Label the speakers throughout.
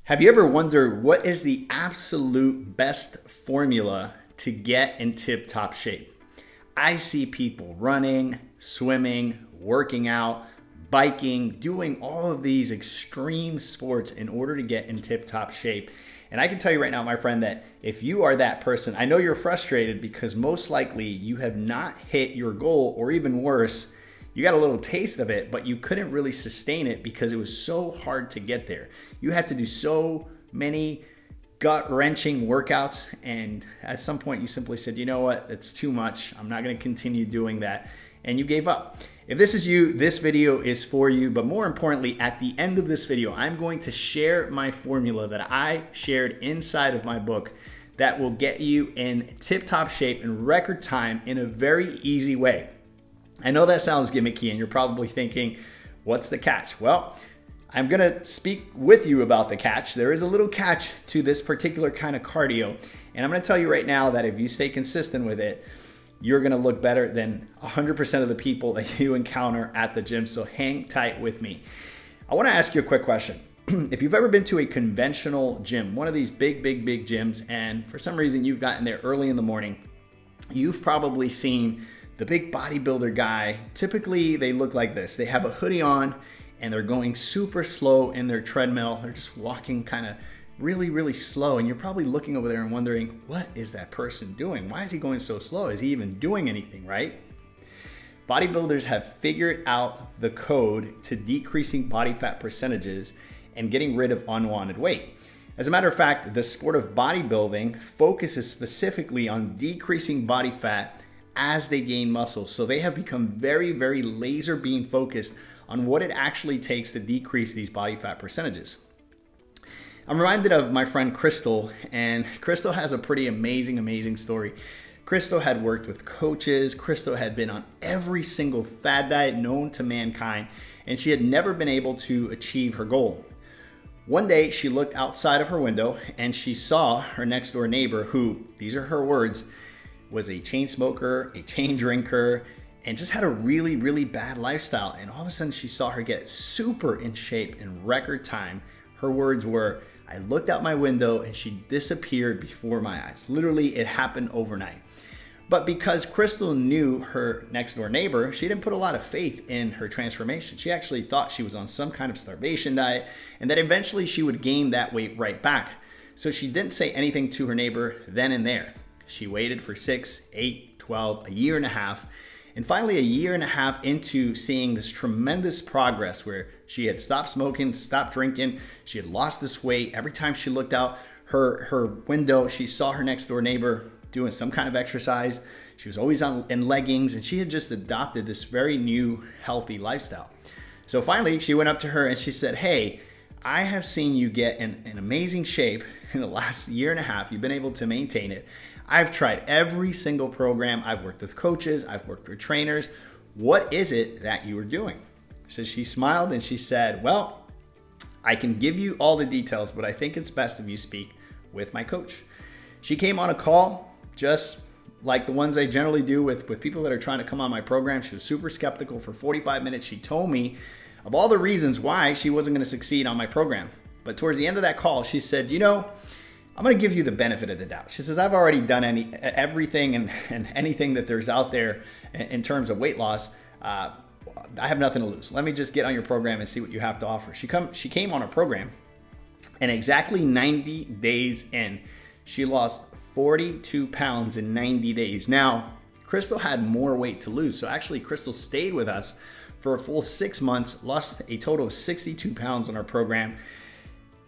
Speaker 1: Have you ever wondered what is the absolute best formula to get in tip-top shape? I see people running, swimming, working out, biking, doing all of these extreme sports in order to get in tip-top shape. And I can tell you right now, my friend, that if you are that person, I know you're frustrated because most likely you have not hit your goal, or even worse, you got a little taste of it, but you couldn't really sustain it because it was so hard to get there. You had to do so many gut-wrenching workouts, and at some point you simply said, you know what, it's too much. I'm not going to continue doing that, and you gave up. If this is you, this video is for you, but more importantly, at the end of this video, I'm going to share my formula that I shared inside of my book that will get you in tip-top shape in record time in a very easy way. I know that sounds gimmicky and you're probably thinking, what's the catch? Well, I'm gonna speak with you about the catch. There is a little catch to this particular kind of cardio. And I'm gonna tell you right now that if you stay consistent with it, you're gonna look better than 100% of the people that you encounter at the gym. So hang tight with me. I wanna ask you a quick question. If you've ever been to a conventional gym, one of these big gyms, and for some reason you've gotten there early in the morning, you've probably seen the big bodybuilder guy. Typically they look like this. They have a hoodie on and they're going super slow in their treadmill. They're just walking kind of really slow. And you're probably looking over there and wondering, what is that person doing? Why is he going so slow? Is he even doing anything, right? Bodybuilders have figured out the code to decreasing body fat percentages and getting rid of unwanted weight. As a matter of fact, the sport of bodybuilding focuses specifically on decreasing body fat as they gain muscle. So they have become very laser beam focused on what it actually takes to decrease these body fat percentages. I'm reminded of my friend Crystal, and Crystal has a pretty amazing story. Crystal had worked with coaches. Crystal had been on every single fad diet known to mankind, and she had never been able to achieve her goal. One day she looked outside of her window and she saw her next door neighbor, who, these are her words, was a chain smoker, a chain drinker, and just had a really bad lifestyle. And all of a sudden she saw her get super in shape in record time. Her words were, I looked out my window and she disappeared before my eyes. Literally, it happened overnight. But because Crystal knew her next door neighbor, she didn't put a lot of faith in her transformation. She actually thought she was on some kind of starvation diet and that eventually she would gain that weight right back. So she didn't say anything to her neighbor then and there. She waited for 6, 8, 12, a year and a half. And finally, a year and a half into seeing this tremendous progress where she had stopped smoking, stopped drinking, she had lost this weight. Every time she looked out her window, she saw her next door neighbor doing some kind of exercise. She was always in leggings, and she had just adopted this very new, healthy lifestyle. So finally, she went up to her and she said, hey, I have seen you get in amazing shape in the last year and a half. You've been able to maintain it. I've tried every single program. I've worked with coaches. I've worked with trainers. What is it that you are doing? So she smiled and she said, well, I can give you all the details, but I think it's best if you speak with my coach. She came on a call just like the ones I generally do with people that are trying to come on my program. She was super skeptical for 45 minutes. She told me of all the reasons why she wasn't going to succeed on my program. But towards the end of that call, she said, you know, I'm going to give you the benefit of the doubt. She says, I've already done everything and anything that there's out there in terms of weight loss. I have nothing to lose. Let me just get on your program and see what you have to offer. She came on a program, and exactly 90 days in, she lost 42 pounds in 90 days. Now, Crystal had more weight to lose. So actually, Crystal stayed with us for a full 6 months, lost a total of 62 pounds on our program.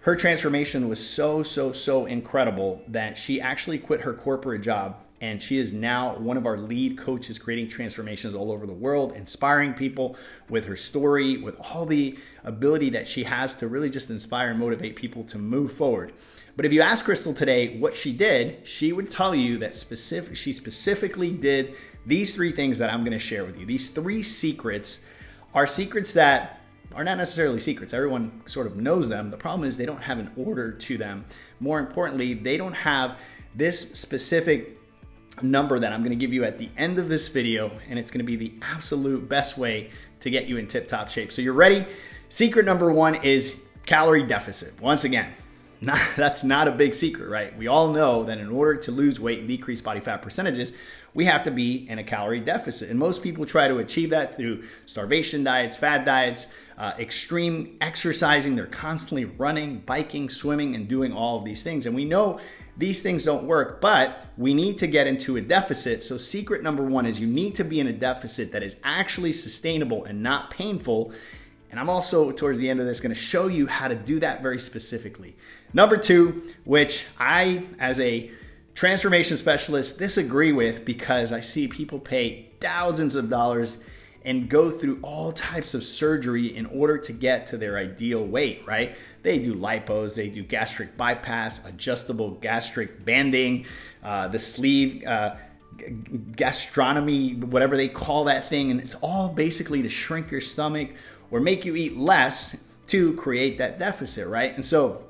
Speaker 1: Her transformation was so incredible that she actually quit her corporate job, and she is now one of our lead coaches creating transformations all over the world, inspiring people with her story, with all the ability that she has to really just inspire and motivate people to move forward. But if you ask Crystal today what she did, she would tell you that she specifically did these 3 things that I'm going to share with you. These 3 secrets are secrets that are not necessarily secrets. Everyone sort of knows them. The problem is they don't have an order to them. More importantly, they don't have this specific number that I'm going to give you at the end of this video, and it's going to be the absolute best way to get you in tip-top shape. So you're ready? Secret number 1 is calorie deficit. Once again, that's not a big secret, right? We all know that in order to lose weight and decrease body fat percentages, we have to be in a calorie deficit. And most people try to achieve that through starvation diets, fad diets, extreme exercising. They're constantly running, biking, swimming, and doing all of these things. And we know these things don't work, but we need to get into a deficit. So secret number one is you need to be in a deficit that is actually sustainable and not painful. And I'm also, towards the end of this, going to show you how to do that very specifically. Number two, which I, as a transformation specialist, disagree with because I see people pay thousands of dollars and go through all types of surgery in order to get to their ideal weight, right? They do lipos, they do gastric bypass, adjustable gastric banding, the sleeve, gastronomy, whatever they call that thing. And it's all basically to shrink your stomach or make you eat less to create that deficit, right? And so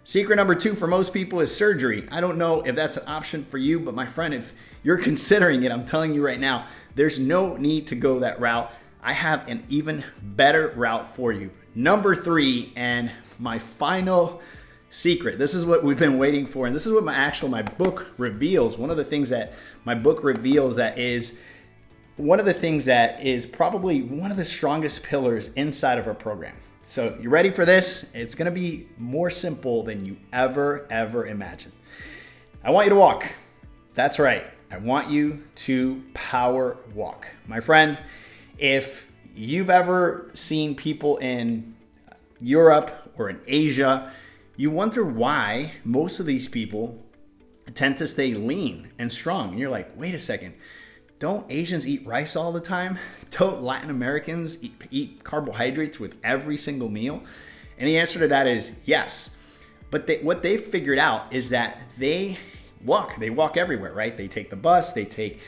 Speaker 1: secret number two for most people is surgery. I don't know if that's an option for you, but my friend, if you're considering it, I'm telling you right now, there's no need to go that route. I have an even better route for you. Number three, and my final secret. This is what we've been waiting for, and this is what my book reveals. One of the things that my book reveals that is one of the things that is probably one of the strongest pillars inside of our program. So you ready for this? It's gonna be more simple than you ever imagined. I want you to walk. That's right. I want you to power walk. My friend, if you've ever seen people in Europe or in Asia, you wonder why most of these people tend to stay lean and strong. And you're like, wait a second, don't Asians eat rice all the time? Don't Latin Americans eat carbohydrates with every single meal? And the answer to that is yes. But what they've figured out is that they walk everywhere, right? They take the bus, they take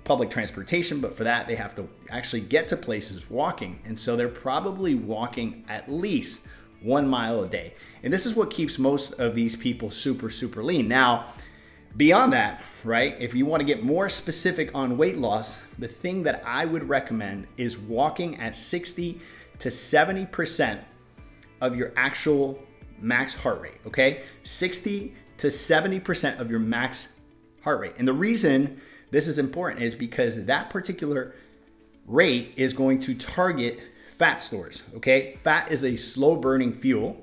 Speaker 1: public transportation, but for that they have to actually get to places walking. And so they're probably walking at least 1 mile a day. And this is what keeps most of these people super lean. Now, beyond that, right, if you want to get more specific on weight loss, the thing that I would recommend is walking at 60 to 70% of your actual max heart rate, okay? 60 to 70% of your max heart rate. And the reason this is important is because that particular rate is going to target fat stores, okay? Fat is a slow burning fuel,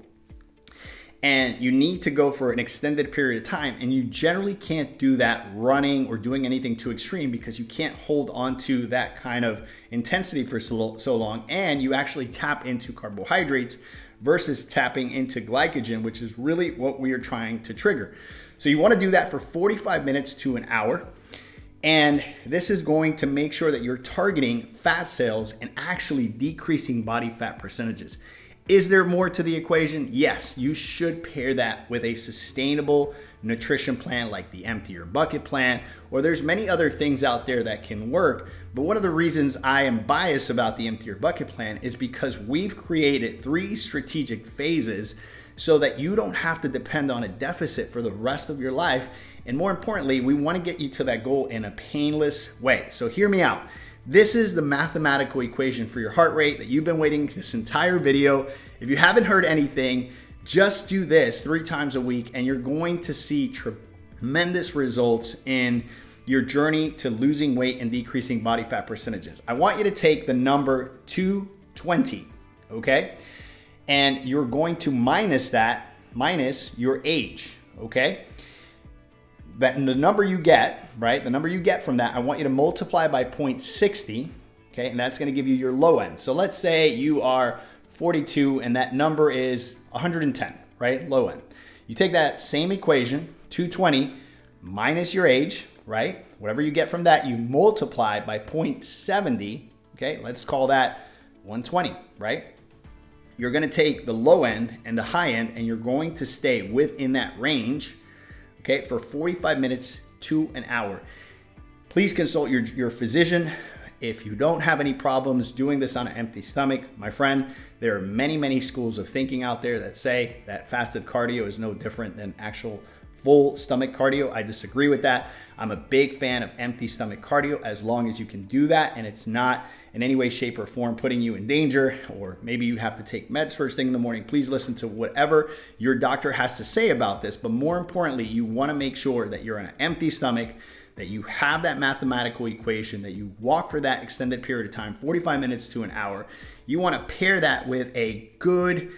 Speaker 1: and you need to go for an extended period of time, and you generally can't do that running or doing anything too extreme because you can't hold on to that kind of intensity for so long, and you actually tap into carbohydrates versus tapping into glycogen, which is really what we are trying to trigger. So you want to do that for 45 minutes to an hour. And this is going to make sure that you're targeting fat cells and actually decreasing body fat percentages. Is there more to the equation? Yes, you should pair that with a sustainable nutrition plan like the Empty Your Bucket plan, or there's many other things out there that can work. But one of the reasons I am biased about the Empty Your Bucket plan is because we've created 3 strategic phases so that you don't have to depend on a deficit for the rest of your life. And more importantly, we want to get you to that goal in a painless way. So hear me out. This is the mathematical equation for your heart rate that you've been waiting this entire video. If you haven't heard anything, just do this 3 times a week and you're going to see tremendous results in your journey to losing weight and decreasing body fat percentages. I want you to take the number 220, okay? And you're going to minus your age, okay? That the number you get, right? The number you get from that, I want you to multiply by 0.60, okay? And that's gonna give you your low end. So let's say you are 42 and that number is 110, right? Low end. You take that same equation, 220 minus your age, right? Whatever you get from that, you multiply by 0.70, okay? Let's call that 120, right? You're gonna take the low end and the high end and you're going to stay within that range, okay, for 45 minutes to an hour. Please consult your physician. If you don't have any problems doing this on an empty stomach, my friend, there are many schools of thinking out there that say that fasted cardio is no different than actual full stomach cardio. I disagree with that. I'm a big fan of empty stomach cardio as long as you can do that and it's not in any way, shape, or form putting you in danger, or maybe you have to take meds first thing in the morning. Please listen to whatever your doctor has to say about this. But more importantly, you want to make sure that you're on an empty stomach, that you have that mathematical equation, that you walk for that extended period of time, 45 minutes to an hour. You want to pair that with a great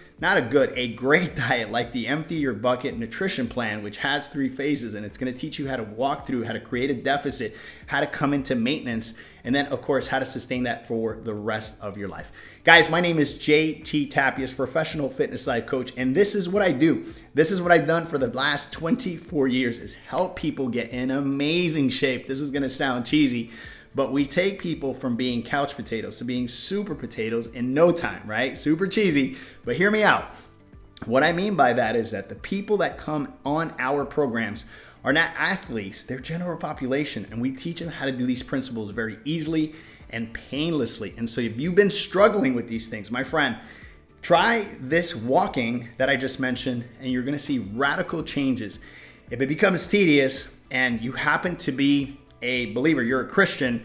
Speaker 1: diet like the Empty Your Bucket nutrition plan, which has 3 phases, and it's going to teach you how to walk through, how to create a deficit, how to come into maintenance, and then of course, how to sustain that for the rest of your life. Guys, my name is JT Tapias, professional fitness life coach, and this is what I do. This is what I've done for the last 24 years is help people get in amazing shape. This is going to sound cheesy, but we take people from being couch potatoes to being super potatoes in no time, right? Super cheesy, but hear me out. What I mean by that is that the people that come on our programs are not athletes, they're general population, and we teach them how to do these principles very easily and painlessly. And so if you've been struggling with these things, my friend, try this walking that I just mentioned, and you're gonna see radical changes. If it becomes tedious and you happen to be a believer, you're a Christian,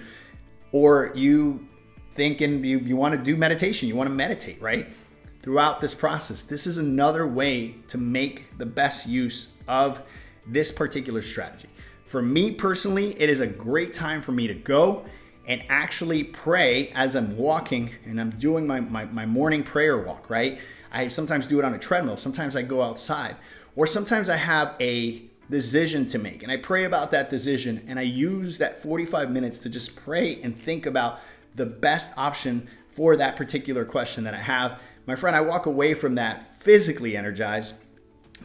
Speaker 1: or you thinking you want to do meditation, you want to meditate, right? Throughout this process, this is another way to make the best use of this particular strategy. For me personally, it is a great time for me to go and actually pray as I'm walking and I'm doing my morning prayer walk, right? I sometimes do it on a treadmill. Sometimes I go outside, or sometimes I have a decision to make and I pray about that decision, and I use that 45 minutes to just pray and think about the best option for that particular question that I have. My friend, I walk away from that physically energized,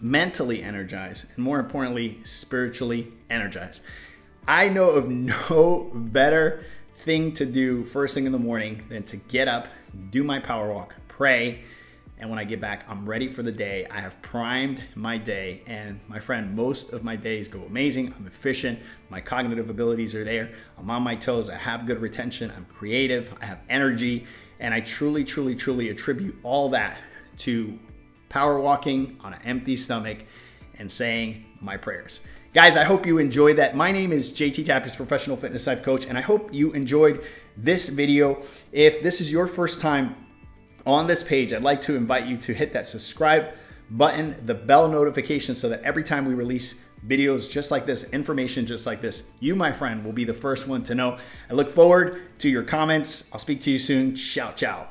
Speaker 1: mentally energized, and more importantly, spiritually energized. I know of no better thing to do first thing in the morning than to get up, do my power walk, pray, and when I get back, I'm ready for the day. I have primed my day, and my friend, most of my days go amazing. I'm efficient. My cognitive abilities are there. I'm on my toes. I have good retention. I'm creative. I have energy, and I truly, truly, truly attribute all that to power walking on an empty stomach and saying my prayers. Guys, I hope you enjoyed that. My name is JT Tapias, professional fitness life coach, and I hope you enjoyed this video. If this is your first time on this page, I'd like to invite you to hit that subscribe button, the bell notification, so that every time we release videos just like this, information just like this, you, my friend, will be the first one to know. I look forward to your comments. I'll speak to you soon. Ciao, ciao.